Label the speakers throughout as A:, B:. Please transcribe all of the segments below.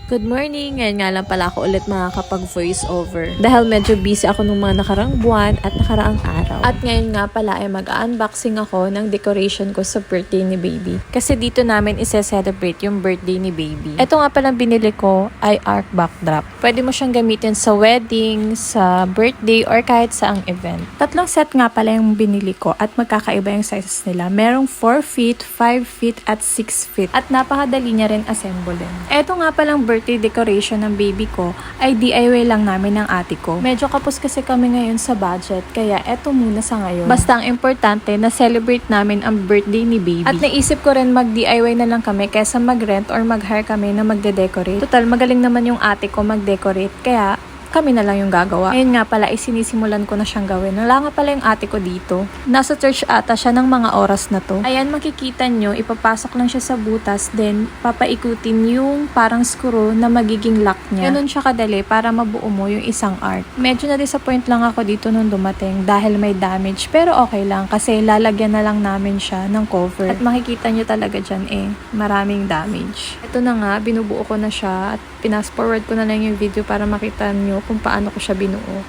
A: Good morning! Ngayon nga lang pala ako ulit makakapag-voice over. Dahil medyo busy ako nung mga nakarang buwan at nakaraang araw. At ngayon nga pala ay mag-unboxing ako ng decoration ko sa birthday ni baby. Kasi dito namin ise-celebrate yung birthday ni baby. Ito nga palang binili ko ay art backdrop. Pwede mo siyang gamitin sa wedding, sa birthday, or kahit saang event. Tatlong set nga pala yung binili ko at magkakaiba yung sizes nila. Merong 4 feet, 5 feet, at 6 feet. At napakadali niya rin assemble. Ito nga palang birthday decoration ng baby ko ay DIY lang namin ng ate ko. Medyo kapos kasi kami ngayon sa budget, kaya eto muna sa ngayon. Basta ang importante na celebrate namin ang birthday ni baby. At naisip ko rin mag-DIY na lang kami kaysa mag-rent or mag-hire kami na magde-decorate. Total, magaling naman yung ate ko mag-decorate, kaya kami na lang yung gagawa. Ngayon nga pala, isinisimulan ko na siyang gawin. Wala nga pala yung ate ko dito. Nasa church ata siya ng mga oras na to. Ayan, makikita nyo, ipapasok lang siya sa butas, then papaikutin yung parang screw na magiging lock niya. Ganun siya kadali para mabuo mo yung isang art. Medyo na-disappoint lang ako dito nung dumating dahil may damage. Pero okay lang kasi lalagyan na lang namin siya ng cover. At makikita nyo talaga dyan maraming damage. Ito na nga, binubuo ko na siya at pinas-forward ko na lang yung video para makita nyo kung paano ko siya binuo.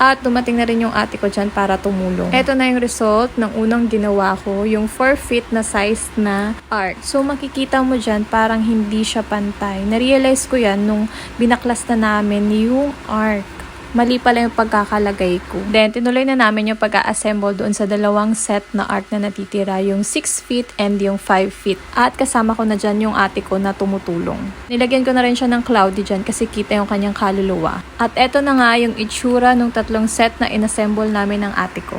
A: At dumating na rin yung ate ko dyan para tumulong. Ito na yung result ng unang ginawa ko, yung 4 feet na size na art. So makikita mo dyan parang hindi siya pantay. Na-realize ko yan nung binaklas na namin yung art. Mali pala yung pagkakalagay ko. Then, tinuloy na namin yung pag-assemble doon sa dalawang set na art na natitira, yung 6 feet and yung 5 feet. At kasama ko na dyan yung ate ko na tumutulong. Nilagyan ko na rin siya ng cloudy dyan kasi kita yung kanyang kaluluwa. At eto na nga yung itsura ng tatlong set na inassemble namin ng ate ko.